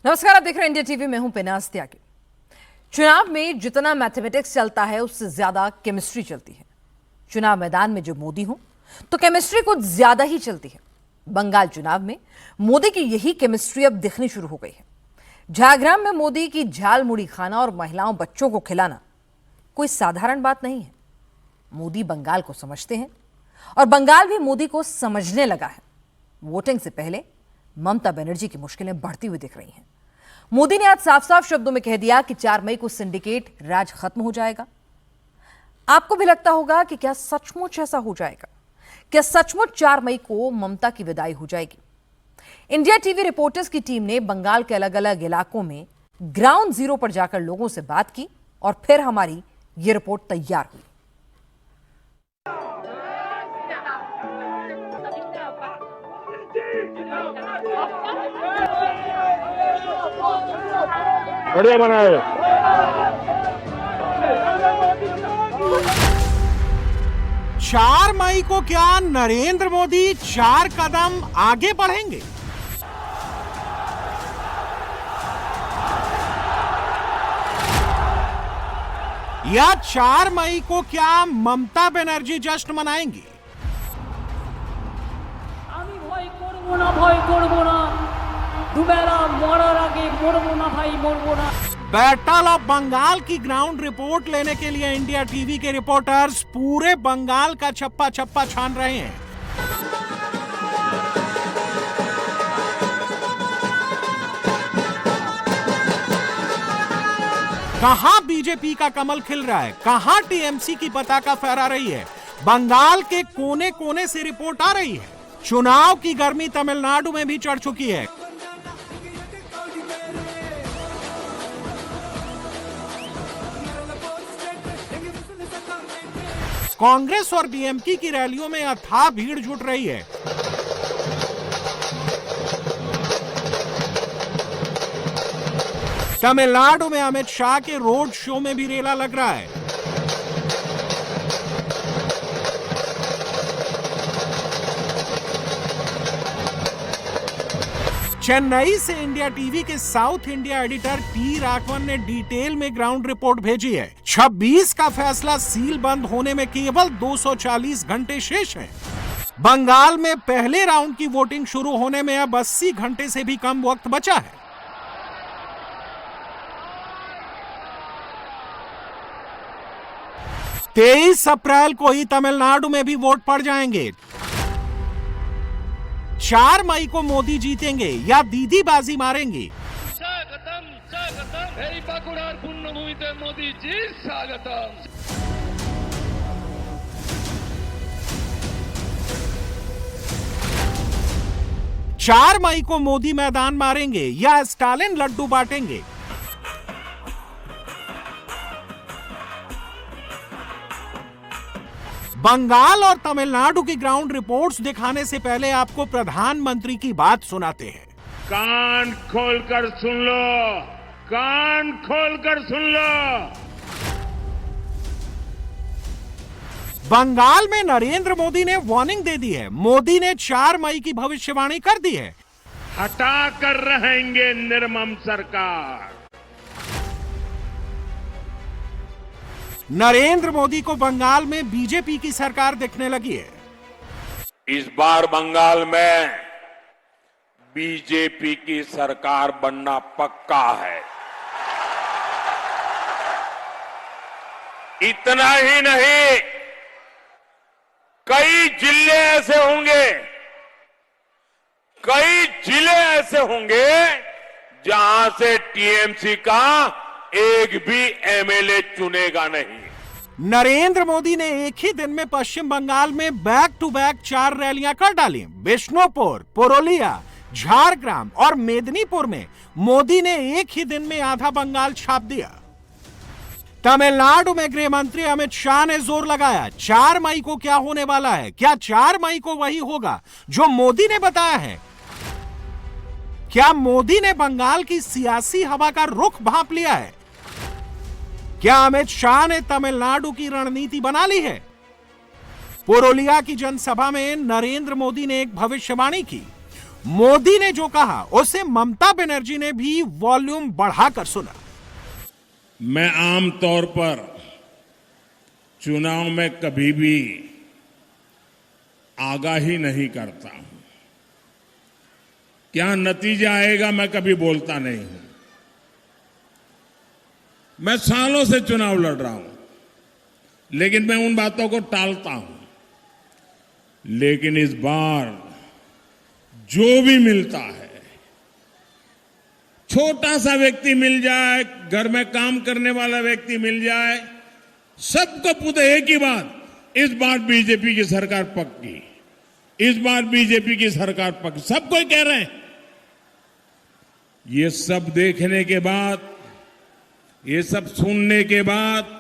नमस्कार, आप देख रहे हैं इंडिया टीवी में हूं पिनास त्यागी। चुनाव में जितना मैथमेटिक्स चलता है उससे ज्यादा केमिस्ट्री चलती है। चुनाव मैदान में जो मोदी हो तो केमिस्ट्री कुछ ज्यादा ही चलती है। बंगाल चुनाव में मोदी की यही केमिस्ट्री अब दिखनी शुरू हो गई है। झारग्राम में मोदी की झाल मुड़ी खाना और महिलाओं बच्चों को खिलाना कोई साधारण बात नहीं है। मोदी बंगाल को समझते हैं और बंगाल भी मोदी को समझने लगा है। वोटिंग से पहले ममता बनर्जी की मुश्किलें बढ़ती हुई दिख रही हैं। मोदी ने आज साफ साफ शब्दों में कह दिया कि 4 मई को सिंडिकेट राज खत्म हो जाएगा। आपको भी लगता होगा कि क्या सचमुच ऐसा हो जाएगा? क्या सचमुच 4 मई को ममता की विदाई हो जाएगी? इंडिया टीवी रिपोर्टर्स की टीम ने बंगाल के अलग अलग इलाकों में ग्राउंड जीरो पर जाकर लोगों से बात की और फिर हमारी ये रिपोर्ट तैयार हुई। बढ़िया बना है। 4 मई को क्या नरेंद्र मोदी 4 कदम आगे बढ़ेंगे? या 4 मई को क्या ममता बनर्जी जश्न मनाएंगी? बैटल ऑफ बंगाल की ग्राउंड रिपोर्ट लेने के लिए इंडिया टीवी के रिपोर्टर्स पूरे बंगाल का चप्पा चप्पा छान रहे हैं। कहां बीजेपी का कमल खिल रहा है, कहां टीएमसी की पताका फहरा रही है। बंगाल के कोने कोने से रिपोर्ट आ रही है। चुनाव की गर्मी तमिलनाडु में भी चढ़ चुकी है। कांग्रेस और डीएमके की रैलियों में अथाह भीड़ जुट रही है। तमिलनाडु में अमित शाह के रोड शो में भी रेला लग रहा है। चेन्नई से इंडिया टीवी के south India editor T Raghavan ने डिटेल में ग्राउंड रिपोर्ट भेजी है। 26 का फैसला सील बंद होने में केवल 240 घंटे शेष हैं। बंगाल में पहले राउंड की वोटिंग शुरू होने में अब 80 घंटे से भी कम वक्त बचा है। तेईस अप्रैल को ही तमिलनाडु में भी वोट पड़ जाएंगे। 4 मई को मोदी जीतेंगे या दीदी बाजी मारेंगे? स्वागतम स्वागतम এই বাঁকুড়ার পুণ্যভূমিতে मोदी जी स्वागतम। 4 मई को मोदी मैदान मारेंगे या स्टालिन लड्डू बांटेंगे? बंगाल और तमिलनाडु की ग्राउंड रिपोर्ट्स दिखाने से पहले आपको प्रधानमंत्री की बात सुनाते हैं। कान खोलकर सुन लो, कान खोलकर सुन लो। बंगाल में नरेंद्र मोदी ने वार्निंग दे दी है। मोदी ने 4 मई की भविष्यवाणी कर दी है। हटा कर रहेंगे निर्मम सरकार। नरेंद्र मोदी को बंगाल में बीजेपी की सरकार दिखने लगी है। इस बार बंगाल में बीजेपी की सरकार बनना पक्का है। इतना ही नहीं, कई जिले ऐसे होंगे, कई जिले ऐसे होंगे जहां से टीएमसी का एक भी एमएलए चुनेगा नहीं। नरेंद्र मोदी ने एक ही दिन में पश्चिम बंगाल में बैक टू बैक 4 रैलियां कर डाली। बिष्णुपुर, पुरुलिया, झारग्राम और मेदिनीपुर में मोदी ने एक ही दिन में आधा बंगाल छाप दिया। तमिलनाडु में गृह मंत्री अमित शाह ने जोर लगाया। 4 मई को क्या होने वाला है? क्या 4 मई को वही होगा जो मोदी ने बताया है? क्या मोदी ने बंगाल की सियासी हवा का रुख भांप लिया है? क्या अमित शाह ने तमिलनाडु की रणनीति बना ली है? पुरुलिया की जनसभा में नरेंद्र मोदी ने एक भविष्यवाणी की। मोदी ने जो कहा उसे ममता बनर्जी ने भी वॉल्यूम बढ़ाकर सुना। मैं आम तौर पर चुनाव में कभी भी आगाही नहीं करता हूं। क्या नतीजा आएगा मैं कभी बोलता नहीं हूं। मैं सालों से चुनाव लड़ रहा हूं, लेकिन मैं उन बातों को टालता हूं। लेकिन इस बार जो भी मिलता है, छोटा सा व्यक्ति मिल जाए, घर में काम करने वाला व्यक्ति मिल जाए, सबको पूछे एक ही बात, इस बार बीजेपी की सरकार पक्की, इस बार बीजेपी की सरकार पक्की, सब कोई कह रहे हैं। ये सब देखने के बाद, ये सब सुनने के बाद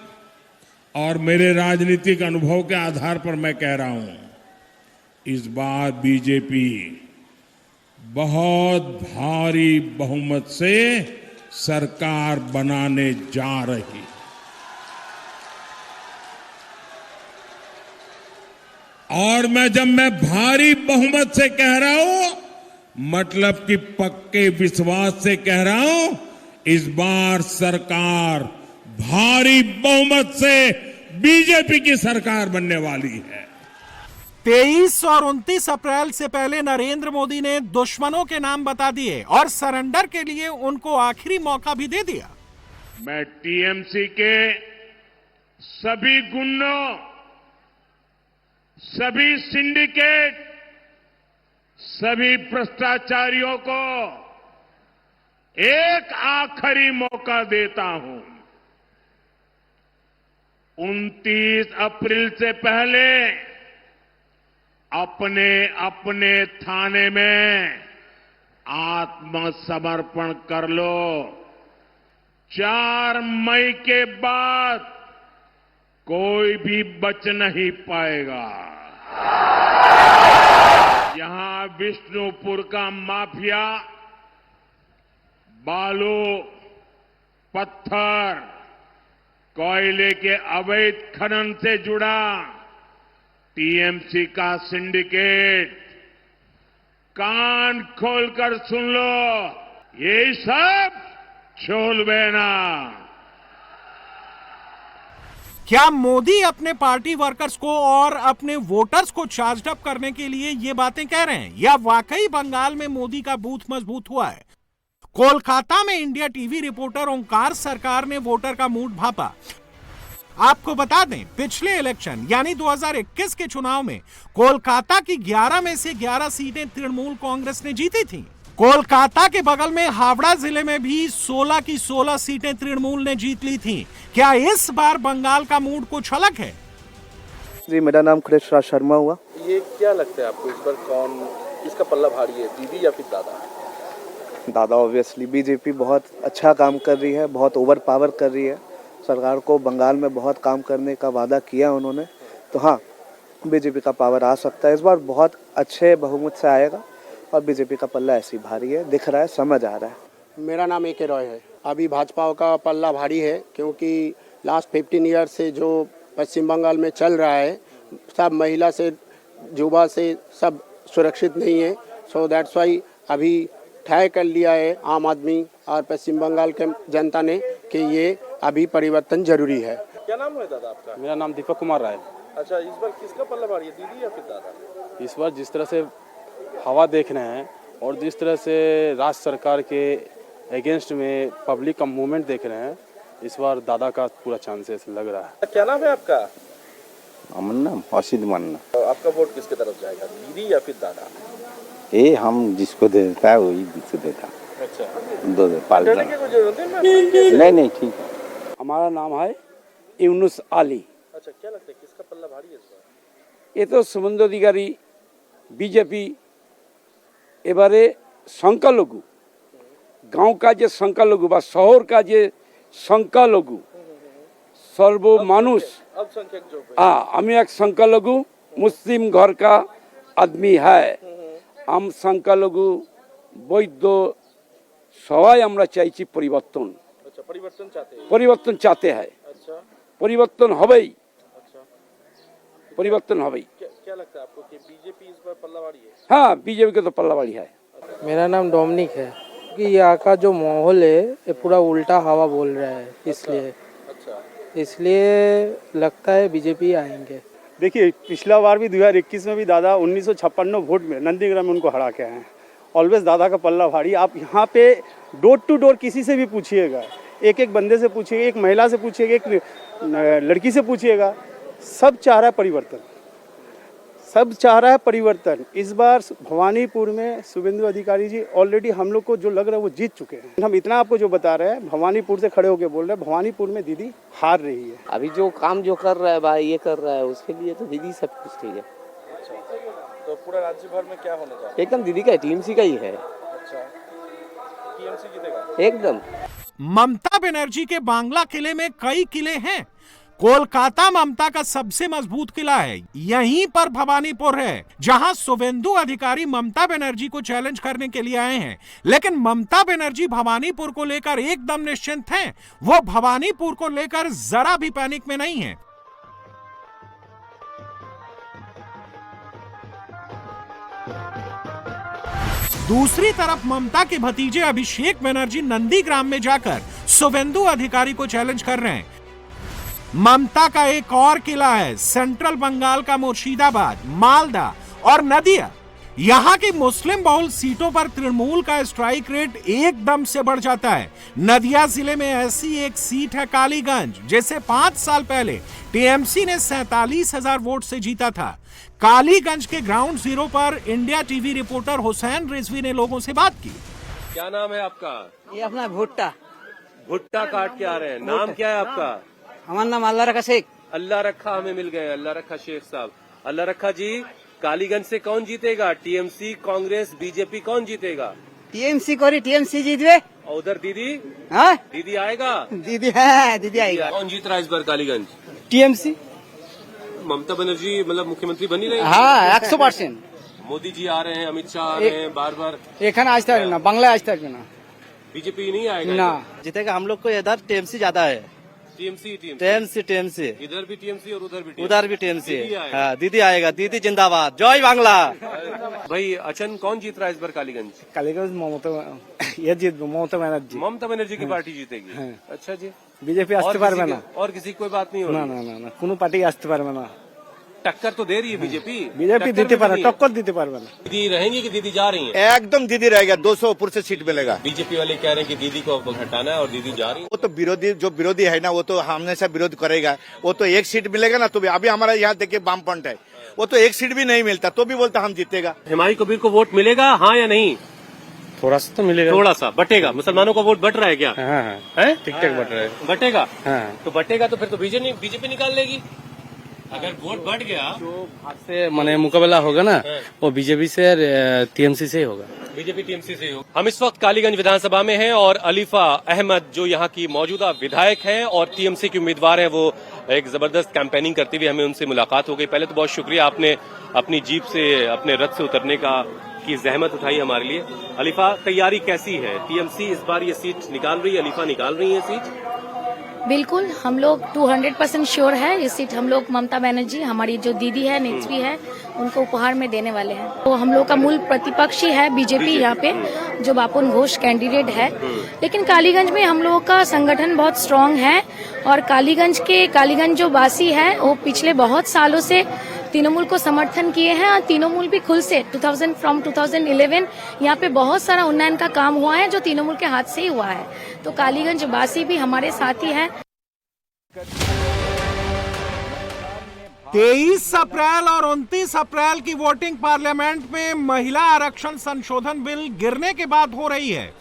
और मेरे राजनीतिक अनुभव के आधार पर मैं कह रहा हूं, इस बार बीजेपी बहुत भारी बहुमत से सरकार बनाने जा रही। और जब मैं भारी बहुमत से कह रहा हूं, मतलब कि पक्के विश्वास से कह रहा हूं, इस बार सरकार भारी बहुमत से बीजेपी की सरकार बनने वाली है। 23 और 29 अप्रैल से पहले नरेंद्र मोदी ने दुश्मनों के नाम बता दिए और सरेंडर के लिए उनको आखिरी मौका भी दे दिया। मैं टीएमसी के सभी गुंडों, सभी सिंडिकेट, सभी भ्रष्टाचारियों को एक आखिरी मौका देता हूं। 29 अप्रैल से पहले अपने अपने थाने में आत्मसमर्पण कर लो। 4 मई के बाद कोई भी बच नहीं पाएगा। यहां विष्णुपुर का माफिया बालू, पत्थर, कोयले के अवैध खनन से जुड़ा टीएमसी का सिंडिकेट, कान खोलकर सुन लो, ये सब छोड़बे ना। क्या मोदी अपने पार्टी वर्कर्स को और अपने वोटर्स को चार्ज अप करने के लिए ये बातें कह रहे हैं, या वाकई बंगाल में मोदी का बूथ मजबूत हुआ है? कोलकाता में इंडिया टीवी रिपोर्टर ओंकार सरकार ने वोटर का मूड भापा। आपको बता दें, पिछले इलेक्शन यानी 2021 के चुनाव में कोलकाता की 11 में से 11 सीटें तृणमूल कांग्रेस ने जीती थीं। कोलकाता के बगल में हावड़ा जिले में भी 16 की 16 सीटें तृणमूल ने जीत ली थीं। क्या इस बार बंगाल का मूड कुछ अलग है? जी, मेरा नाम कृष्ण राज शर्मा हुआ। ये क्या लगता है आपको, इस बार कौन, किसका पल्ला भारी है, दीदी या फिर दादा? दादा ऑब्वियसली। बीजेपी बहुत अच्छा काम कर रही है, बहुत ओवर पावर कर रही है। सरकार को बंगाल में बहुत काम करने का वादा किया उन्होंने, तो हाँ, बीजेपी का पावर आ सकता है। इस बार बहुत अच्छे बहुमत से आएगा और बीजेपी का पल्ला ऐसी भारी है, दिख रहा है, समझ आ रहा है। मेरा नाम ए के रॉय है। अभी भाजपा का पल्ला भारी है, क्योंकि लास्ट 15 ईयर से जो पश्चिम बंगाल में चल रहा है, सब महिला से युवा से सब सुरक्षित नहीं है। सो दैट्स वाई अभी तय कर लिया है आम आदमी और पश्चिम बंगाल के जनता ने कि ये अभी परिवर्तन जरूरी है। क्या नाम है दादा आपका? मेरा नाम दीपक कुमार राय। अच्छा, इस बार किसका पल्ला भारी है, दीदी या फिर दादा? इस बार जिस तरह से हवा देख रहे हैं और जिस तरह से राज्य सरकार के अगेंस्ट में पब्लिक का मूवमेंट देख रहे हैं, इस बार दादा का पूरा चांसेस लग रहा है। क्या नाम है आपका? আমার नाम असित मानना। तो आपका वोट किसके तरफ जाएगा, दीदी या फिर दादा? ये हम जिसको देता है वही जिसको देता। अच्छा, दो पाल नहीं ठीक है। हमारा नाम है यूनुस आली। अच्छा, क्या लगता है किसका पल्ला भारी है इस बार? ये तो सुमंदर अधिकारी बीजेपी এবারে সংখ্যালঘু গাঁও কাজে সংখ্যালঘু বা শহর কাজে সংখ্যালঘু सर्वमानुष আমি এক সংখ্যালঘু মুসলিম घर का आदमी है हम সংখ্যালঘু বৈধ সবাই আমরা চাইছি পরিবর্তন। अच्छा, परिवर्तन चाहते हैं? परिवर्तन चाहते हैं। अच्छा, परिवर्तन হবেই। अच्छा, परिवर्तन হবেই। क्या लगता है आपको कि बीजेपी इस बार पल्ला भारी है? हाँ, बीजेपी का तो पल्ला भारी है। मेरा नाम डोमिनिक है कि यहाँ का जो माहौल है ये पूरा उल्टा हवा बोल रहा है, इसलिए लगता है बीजेपी आएंगे। देखिए, पिछला बार भी 2021 में भी दादा 1956 वोट में नंदीग्राम में उनको हरा के आए हैं। ऑलवेज दादा का पल्ला भारी। आप यहाँ पे डोर टू डोर किसी से भी पूछिएगा, एक एक बंदे से पूछिएगा, एक महिला से पूछिएगा, एक लड़की से पूछिएगा, सब चाह रहा है परिवर्तन, सब चाह रहा है परिवर्तन। इस बार भवानीपुर में शुभेंदु अधिकारी जी ऑलरेडी हम लोग को जो लग रहा है वो जीत चुके हैं। हम इतना आपको जो बता रहे हैं, भवानीपुर से खड़े होकर बोल रहे हैं, भवानीपुर में दीदी हार रही है। अभी जो काम जो कर रहा है भाई, ये कर रहा है, उसके लिए तो दीदी सब कुछ ठीक है। तो पूरा राज्य भर में क्या होने जा रहा है? एकदम दीदी का टीएमसी का ही है। अच्छा, टीएमसी जीतेगा एकदम। ममता बनर्जी के बांग्ला किले में कई किले हैं। कोलकाता ममता का सबसे मजबूत किला है, यहीं पर भवानीपुर है, जहां शुभेंदु अधिकारी ममता बनर्जी को चैलेंज करने के लिए आए हैं। लेकिन ममता बनर्जी भवानीपुर को लेकर एकदम निश्चिंत हैं। वो भवानीपुर को लेकर जरा भी पैनिक में नहीं है। दूसरी तरफ ममता के भतीजे अभिषेक बनर्जी नंदीग्राम में जाकर शुभेंदु अधिकारी को चैलेंज कर रहे हैं। ममता का एक और किला है सेंट्रल बंगाल का मुर्शिदाबाद, मालदा और नदिया। यहाँ की मुस्लिम बहुल सीटों पर तृणमूल का स्ट्राइक रेट एकदम से बढ़ जाता है। नदिया जिले में ऐसी एक सीट है कालीगंज, जिसे 5 साल पहले टीएमसी ने 47,000 वोट से जीता था। कालीगंज के ग्राउंड जीरो पर India TV reporter Hussain Rizvi ने लोगों से बात की। क्या नाम है आपका? ये अपना भुट्टा काट के आ रहे हैं। नाम क्या है आपका? हमारा नाम अल्लाह रखा शेख। अल्लाह रखा हमें मिल गए, अल्लाह रखा शेख साहब। अल्लाह रखा जी, कालीगंज से कौन जीतेगा? टीएमसी, कांग्रेस, बीजेपी, कौन जीतेगा? टीएमसी कोरी टीएमसी जीतवे। और उधर दीदी, हाँ दीदी आएगा? दीदी है, दीदी आएगा। कौन जीत रहा है इस बार कालीगंज? टीएमसी। ममता बनर्जी मतलब मुख्यमंत्री बनी रही? हाँ 100%। मोदी जी आ रहे हैं, अमित शाह आ रहे हैं, बार बार। एखन आज तक ना, बांग्ला आज तक ना। बीजेपी नहीं आएगा ना जीतेगा। हम लोग को इधर टीएमसी ज्यादा है। टीएमसी इधर भी टीएमसी और उधर भी टीएमसी। हाँ, दीदी आएगा, दीदी जिंदाबाद, जय बांग्ला। भाई अचन कौन जीत रहा है इस बार कालीगंज? कालीगंज ये जीत ममता बनर्जी। ममता बनर्जी की पार्टी जीतेगी। अच्छा जी। बीजेपी आस्ते पारबे ना। और किसी की कोई बात नहीं होगी? ना कोनो पार्टी आस्ते पारबे ना। टक्कर तो दे रही है बीजेपी। दीते पारबे, टक्कर दीते पारबे ना। दीदी रहेंगी कि दीदी जा रही हैं? एकदम दीदी रहेगा, 200 ऊपर से सीट मिलेगा। बीजेपी वाले कह रहे हैं कि दीदी को हटाना है और दीदी जा रही है। वो तो विरोधी है ना, वो तो हमेशा विरोध करेगा। वो तो एक सीट मिलेगा ना, तो भी अभी हमारा यहाँ देखिए वामफ्रंट है, वो तो एक सीट भी नहीं मिलता तो भी बोलता हम जीतेगा। हिमायू कबीर को वोट मिलेगा हाँ या नहीं? थोड़ा सा तो मिलेगा, थोड़ा सा बटेगा। मुसलमानों का वोट बट रहा है क्या? हाँ ठीक ठाक बट रहा है। बटेगा? हाँ। तो बटेगा तो फिर तो बीजेपी निकाल लेगी। अगर वोट बढ़ गया जो से माने मुकाबला होगा ना, वो बीजेपी से और टीएमसी से ही होगा। बीजेपी टीएमसी से ही होगा। हम इस वक्त कालीगंज विधानसभा में हैं और अलीफा अहमद जो यहाँ की मौजूदा विधायक हैं और टीएमसी की उम्मीदवार हैं, वो एक जबरदस्त कैंपेनिंग करते हुए हमें उनसे मुलाकात हो गई। पहले तो बहुत शुक्रिया, आपने अपनी जीप से अपने रथ से उतरने की जहमत उठाई हमारे लिए। अलीफा, तैयारी कैसी है? टीएमसी इस बार ये सीट निकाल रही है, अलीफा निकाल रही है सीट? बिल्कुल, हम लोग 200% श्योर है ये सीट हम लोग ममता बनर्जी, हमारी जो दीदी है नेत्री है, उनको उपहार में देने वाले हैं। तो हम लोग का मूल प्रतिपक्ष ही है बीजेपी यहाँ पे, जो बापुन घोष कैंडिडेट है। लेकिन कालीगंज में हम लोगों का संगठन बहुत स्ट्रांग है और कालीगंज जो वासी है वो पिछले बहुत सालों से तृणमूल को समर्थन किए हैं और तृणमूल भी खुद से 2011 यहाँ पे बहुत सारा उन्नयन का काम हुआ है जो तृणमूल के हाथ से ही हुआ है। तो कालीगंज वासी भी हमारे साथ ही है। 23 अप्रैल और 29 अप्रैल की वोटिंग पार्लियामेंट में महिला आरक्षण संशोधन बिल गिरने के बाद हो रही है।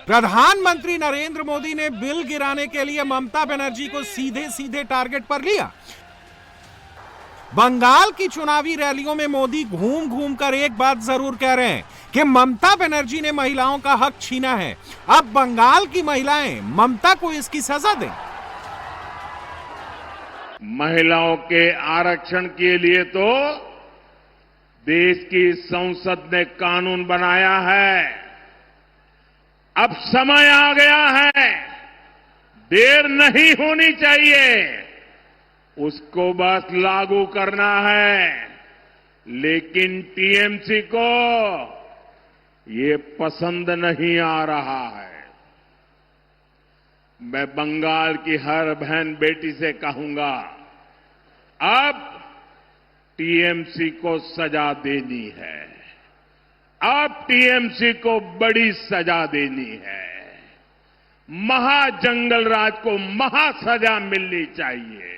प्रधानमंत्री नरेंद्र मोदी ने बिल गिराने के लिए ममता बनर्जी को सीधे टारगेट पर लिया। बंगाल की चुनावी रैलियों में मोदी घूम कर एक बात जरूर कह रहे हैं कि ममता बनर्जी ने महिलाओं का हक छीना है। अब बंगाल की महिलाएं ममता को इसकी सजा दें। महिलाओं के आरक्षण के लिए तो देश की संसद ने कानून बनाया है। अब समय आ गया है, देर नहीं होनी चाहिए, उसको बस लागू करना है। लेकिन टीएमसी को ये पसंद नहीं आ रहा है। मैं बंगाल की हर बहन बेटी से कहूंगा, अब टीएमसी को सजा देनी है। अब टीएमसी को बड़ी सजा देनी है। महाजंगल राज को महासजा मिलनी चाहिए।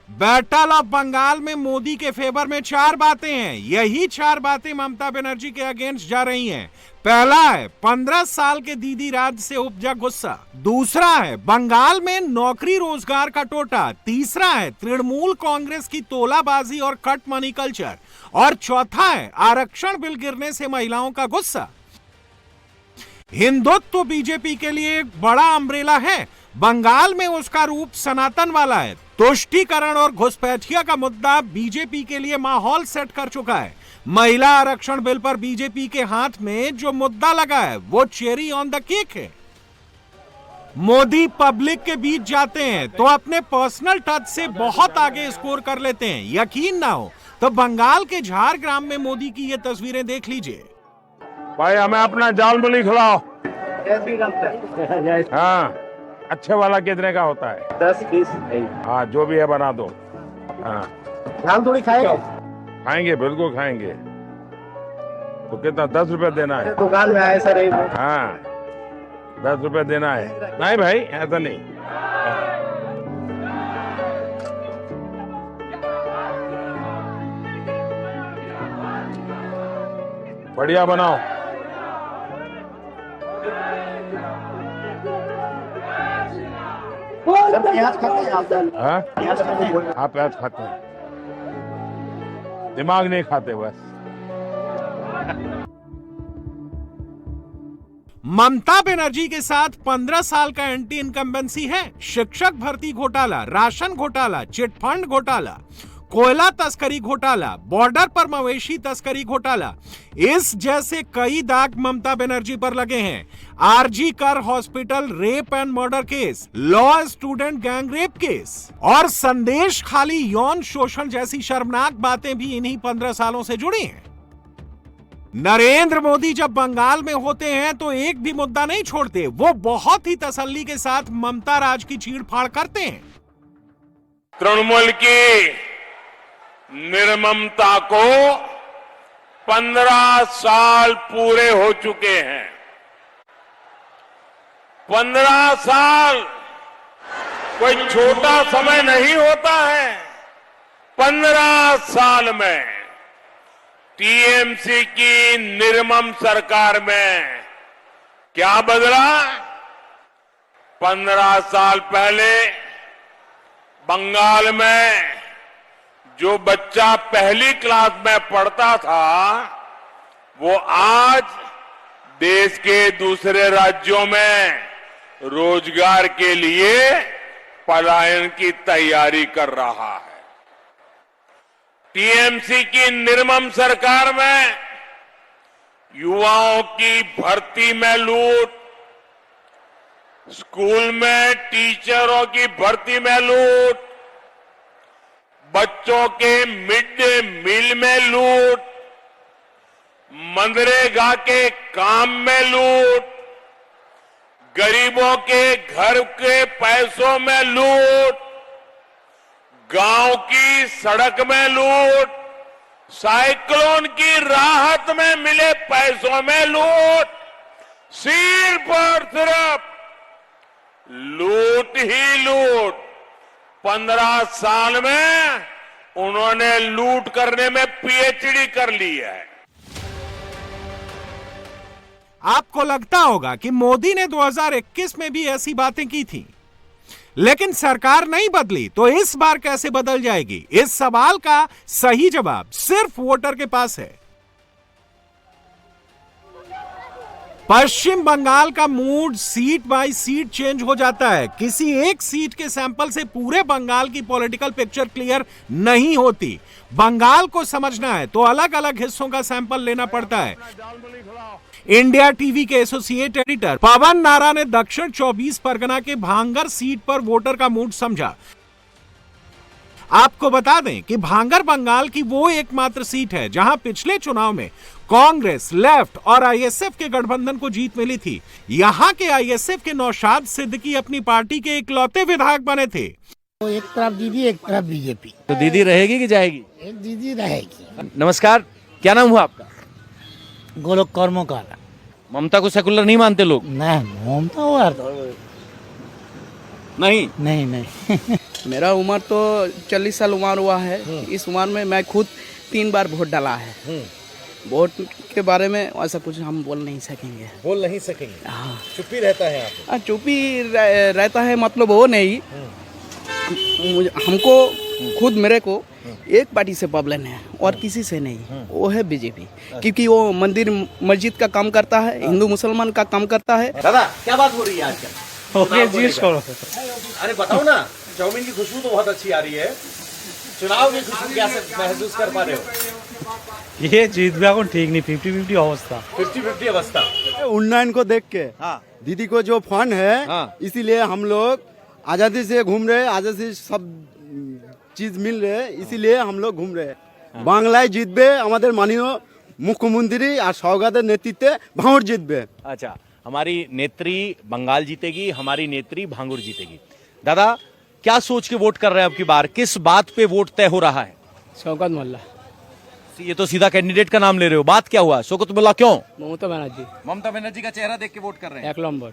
बैटल ऑफ बंगाल में मोदी के फेवर में 4 बातें हैं। यही 4 बातें ममता बनर्जी के अगेंस्ट जा रही हैं। पहला है 15 साल के दीदी राज से उपजा गुस्सा। दूसरा है बंगाल में नौकरी रोजगार का टोटा। तीसरा है तृणमूल कांग्रेस की तोलाबाजी और कट मनी कल्चर। और चौथा है आरक्षण बिल गिरने से महिलाओं का गुस्सा। हिंदुत्व बीजेपी के लिए एक बड़ा अम्ब्रेला है। बंगाल में उसका रूप सनातन वाला है। तुष्टीकरण और घुसपैठिया का मुद्दा बीजेपी के लिए माहौल सेट कर चुका है। महिला आरक्षण बिल पर बीजेपी के हाथ में जो मुद्दा लगा है वो चेरी ऑन द केक है। मोदी पब्लिक के बीच जाते हैं तो अपने पर्सनल टच से बहुत आगे स्कोर कर लेते हैं। यकीन ना हो तो बंगाल के झारग्राम में मोदी की ये तस्वीरें देख लीजिए। भाई हमें अपना जाल मुली खिलाओ। हाँ, अच्छे वाला कितने का होता है? 10-20। हाँ, जो भी है बना दो। हाँ, झाल थोड़ी खाएगा? खाएंगे, बिल्कुल खाएंगे। तो कितना 10 रुपए देना है? दुकान में आए सर। हाँ, 10 रुपए देना है। नहीं भाई, ऐसा नहीं। बढ़िया बनाओ। प्याज खाते हैं आप? हाँ, प्याज खाते हैं, दिमाग नहीं खाते बस। ममता बनर्जी के साथ 15 साल का एंटी इनकम्बेंसी है। शिक्षक भर्ती घोटाला, राशन घोटाला, चिटफंड घोटाला, कोयला तस्करी घोटाला, बॉर्डर पर मवेशी तस्करी घोटाला, इस जैसे कई दाग ममता बनर्जी पर लगे हैं। आरजी कर hospital rape and murder case, law student gang rape case और संदेश खाली यौन शोषण जैसी शर्मनाक बातें भी इन्हीं 15 सालों से जुड़ी हैं। नरेंद्र मोदी जब बंगाल में होते हैं तो एक भी मुद्दा नहीं छोड़ते। वो बहुत ही तसल्ली के साथ ममता राज की चीड़-फाड़ करते हैं। तृणमूल की निर्ममता को 15 साल पूरे हो चुके हैं। 15 साल कोई छोटा समय नहीं होता है। 15 साल में टीएमसी की निर्मम सरकार में क्या बदला? 15 साल पहले बंगाल में जो बच्चा पहली क्लास में पढ़ता था वो आज देश के दूसरे राज्यों में रोजगार के लिए पलायन की तैयारी कर रहा है। टीएमसी की निर्मम सरकार में युवाओं की भर्ती में लूट, स्कूल में टीचरों की भर्ती में लूट, बच्चों के मिड डे मील में लूट, मनरेगा के काम में लूट, गरीबों के घर के पैसों में लूट, गांव की सड़क में लूट, साइक्लोन की राहत में मिले पैसों में लूट, सिर्फ और सिर्फ लूट ही लूट। 15 साल में उन्होंने लूट करने में पीएचडी कर ली है। आपको लगता होगा कि मोदी ने 2021 में भी ऐसी बातें की थी, लेकिन सरकार नहीं बदली, तो इस बार कैसे बदल जाएगी? इस सवाल का सही जवाब सिर्फ वोटर के पास है। पश्चिम बंगाल का mood seat by seat change हो जाता है। किसी एक सीट के सैंपल से पूरे बंगाल की पॉलिटिकल पिक्चर क्लियर नहीं होती। बंगाल को समझना है तो अलग अलग हिस्सों का सैंपल लेना पड़ता है। इंडिया टीवी के एसोसिएट एडिटर पवन नारा ने दक्षिण 24 परगना के भांगर सीट पर वोटर का मूड समझा। आपको बता दें कि भांगर बंगाल की वो एकमात्र सीट है जहां पिछले चुनाव में कांग्रेस, लेफ्ट और आईएसएफ के गठबंधन को जीत मिली थी। यहां के आईएसएफ के नौशाद सिद्दीकी अपनी पार्टी के इकलौते विधायक बने थे। तो एक तरफ दीदी, एक तरफ बीजेपी। तो दीदी रहेगी कि जाएगी? एक दीदी रहेगी। नमस्कार, क्या नाम हुआ आपका? गोलोक कर्मकार। ममता को सेकुलर नहीं मानते लोग? नहीं, ममता और नहीं नहीं मेरा उम्र तो 40 साल उम्र हुआ है। इस उम्र में मैं खुद 3 बार वोट डाला है। वोट के बारे में ऐसा कुछ हम बोल नहीं सकेंगे। हाँ, चुप्पी रहता है आप? चुप्पी रहता है मतलब वो नहीं, हमको खुद मेरे को एक पार्टी से प्रॉब्लम है और किसी से नहीं, वो है बीजेपी। क्योंकि वो मंदिर मस्जिद का काम करता है, हिंदू मुसलमान का काम करता है। दादा क्या बात हो रही है आजकल? अरे बताओ ना, चाउमीन की खुशबू तो बहुत अच्छी आ रही है, चुनाव की खुशबू कैसे महसूस कर पा रहे हो? ये जीत भी এখন ठीक नहीं, 50-50 अवस्था। 50-50 अवस्था। उन्नयन को देख के दीदी को जो फंड है, इसीलिए हम लोग आजादी से घूम रहे, आजादी से सब चीज मिल रहे, इसीलिए हम लोग घूम रहे। बांग्लाয় জিতবে আমাদের মাননীয় মুখ্যমন্ত্রী আর সওগাতের নেতৃত্বে ভাঙড় জিতবে। अच्छा, हमारी नेत्री बंगाल जीतेगी, हमारी नेत्री भांगुर जीतेगी। दादा क्या सोच के वोट कर रहे हैं अब की बार? किस बात पे वोट तय हो रहा है? शौकत मोल्ला। ये तो सीधा कैंडिडेट का नाम ले रहे हो, बात क्या हुआ? शौकत मोल्ला क्यों? ममता बनर्जी। ममता बनर्जी का चेहरा देख के वोट कर रहे हैं? 1 नंबर।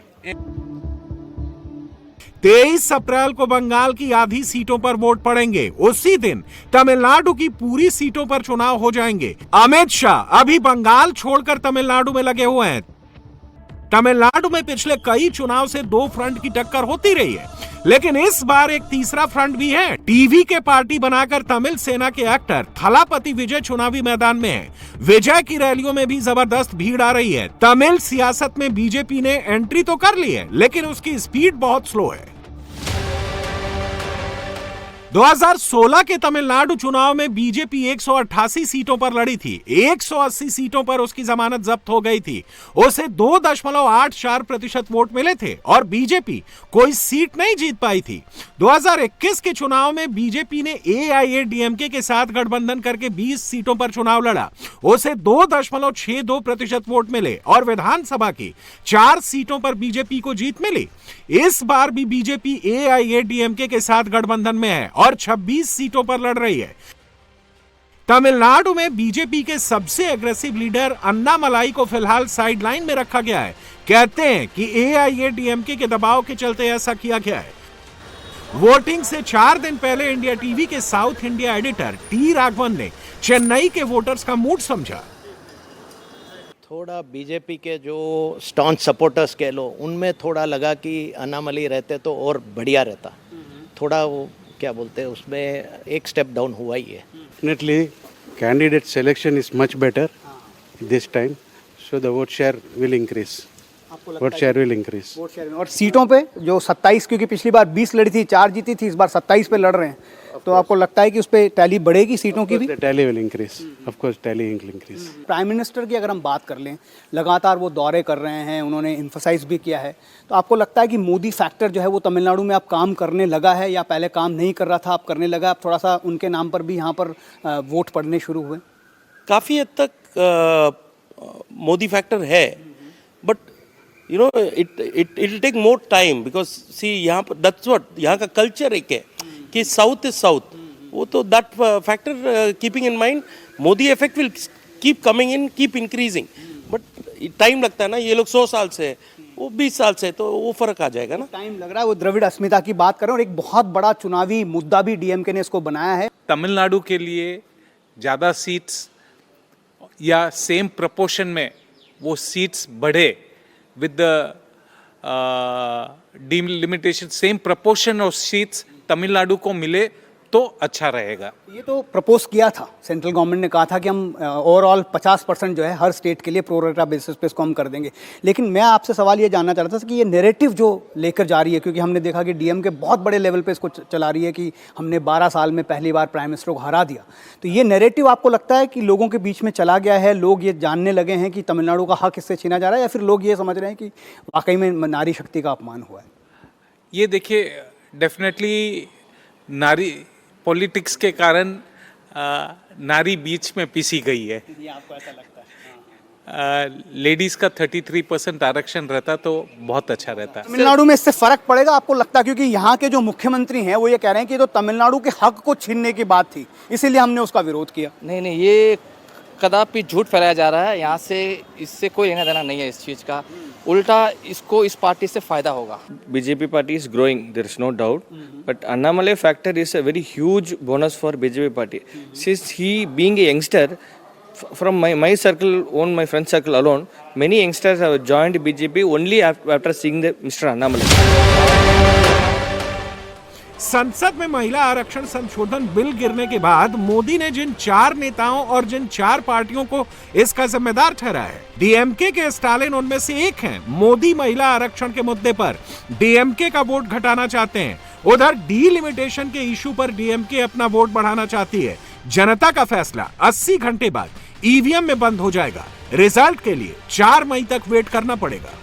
23 अप्रैल को बंगाल की आधी सीटों पर वोट पड़ेंगे। उसी दिन तमिलनाडु की पूरी सीटों पर चुनाव हो जाएंगे। अमित शाह अभी बंगाल छोड़कर तमिलनाडु में लगे हुए हैं। तमिलनाडु में पिछले कई चुनाव से 2 फ्रंट की टक्कर होती रही है, लेकिन इस बार एक तीसरा फ्रंट भी है। टीवी के पार्टी बनाकर तमिल सेना के एक्टर थलापति विजय चुनावी मैदान में है। विजय की रैलियों में भी जबरदस्त भीड़ आ रही है। तमिल सियासत में बीजेपी ने एंट्री तो कर ली है, लेकिन उसकी स्पीड बहुत स्लो है। 2016 के तमिलनाडु चुनाव में बीजेपी 188 सीटों पर लड़ी थी। 180 सीटों पर उसकी जमानत जब्त हो गई थी। उसे 2.84% वोट मिले थे और बीजेपी कोई सीट नहीं जीत पाई थी। 2021 के चुनाव में बीजेपी ने एआईएडीएमके के साथ गठबंधन करके 20 सीटों पर चुनाव लड़ा। उसे 2.62% वोट मिले और विधानसभा की 4 सीटों पर बीजेपी को जीत मिली। इस बार भी बीजेपी एआईएडीएमके के साथ गठबंधन में है और 26 सीटों पर लड़ रही है। तमिलनाडु में बीजेपी के सबसे एग्रेसिव लीडर अन्नामलाई को फिलहाल साइडलाइन में रखा गया है। कहते हैं कि एआईएडीएमके के दबाव के चलते ऐसा किया गया है। वोटिंग से 4 दिन पहले इंडिया टीवी के south India editor T Raghavan ने चेन्नई के वोटर्स का मूड समझा। थोड़ा बीजेपी के जो स्टॉन्च सपोर्टर्स कह लो, उनमें थोड़ा लगा कि अन्नामलाई रहते तो और बढ़िया रहता। थोड़ा वो क्या बोलते हैं, उसमें एक स्टेप डाउन हुआ ही है। Definitely candidate selection is much better this time, so the vote share will increase. Vote share will increase. और सीटों पे जो 27, क्योंकि पिछली बार 20 लड़ी थी, 4 जीती थी, इस बार 27 पे लड़ रहे हैं, तो आपको लगता है कि उस पे टैली बढ़ेगी सीटों की भी? Tally will increase, of course tally will increase. Prime minister की अगर हम बात कर लें, लगातार वो दौरे कर रहे हैं, उन्होंने एम्फसाइज भी किया है, तो आपको लगता है कि मोदी फैक्टर जो है वो तमिलनाडु में अब काम करने लगा है, या पहले काम नहीं कर रहा था अब करने लगा? अब थोड़ा सा उनके नाम पर भी यहाँ पर वोट पड़ने शुरू हुए? काफ़ी हद तक मोदी फैक्टर है, but you know it will take more time because see यहाँ पर that's what यहाँ का कल्चर एक है कि साउथ इज साउथ, वो तो that factor keeping in mind Modi effect will keep coming in, keep increasing, but time लगता है ना। ये लोग 100 साल से, वो 20 साल से, तो वो फर्क आ जाएगा ना, टाइम लग रहा है। वो द्रविड़ अस्मिता की बात करें, और एक बहुत बड़ा चुनावी मुद्दा भी डीएमके ने इसको बनाया है। तमिलनाडु के लिए ज़्यादा सीट्स या सेम प्रपोर्शन में वो सीट्स बढ़े with the delimitation, same proportion of seats Tamil Nadu को मिले तो अच्छा रहेगा। ये तो प्रपोज किया था, सेंट्रल गवर्नमेंट ने कहा था कि हम ओवरऑल 50% जो है हर स्टेट के लिए प्रो रेटा बेसिस पे इसको हम कर देंगे। लेकिन मैं आपसे सवाल ये जानना चाह रहा था कि ये नैरेटिव जो लेकर जा रही है, क्योंकि हमने देखा कि डीएमके बहुत बड़े लेवल पे इसको चला रही है कि हमने 12 साल में पहली बार प्राइम मिनिस्टर को हरा दिया, तो ये नैरेटिव आपको लगता है कि लोगों के बीच में चला गया है, लोग ये जानने लगे हैं कि तमिलनाडु का हक इससे छीना जा रहा है, या फिर लोग ये समझ रहे हैं कि वाकई में नारी शक्ति का अपमान हुआ है? ये देखिए, डेफिनेटली नारी पॉलिटिक्स के कारण नारी बीच में पिसी गई है। ये आपको ऐसा लगता है? लेडीज का 33% आरक्षण रहता तो बहुत अच्छा रहता। तमिलनाडु में इससे फर्क पड़ेगा आपको लगता है? क्योंकि यहाँ के जो मुख्यमंत्री हैं वो ये कह रहे हैं कि तो तमिलनाडु के हक को छीनने की बात थी, इसीलिए हमने उसका विरोध किया। नहीं, ये कदापि झूठ फैलाया जा रहा है। यहाँ से इससे कोई लेना देना नहीं है इस चीज़ का। उल्टा इसको इस पार्टी से फायदा होगा। BJP party is growing, there is no doubt, but Annamalai factor is a very huge bonus for BJP party. Since he being a youngster, from my circle, on my friend circle alone, many youngsters have joined BJP only after seeing the Mr. Annamalai. संसद में महिला आरक्षण संशोधन bill गिरने के बाद मोदी ने जिन 4 नेताओं और जिन 4 पार्टियों को इसका जिम्मेदार ठहराया है, डीएमके के स्टालिन उनमें से एक हैं। मोदी महिला आरक्षण के मुद्दे पर डीएमके का वोट घटाना चाहते हैं। उधर डीलिमिटेशन के इशू पर डीएमके अपना वोट बढ़ाना चाहती है। जनता का फैसला 80 घंटे बाद ईवीएम में बंद हो जाएगा। रिजल्ट के लिए 4 मई तक वेट करना पड़ेगा।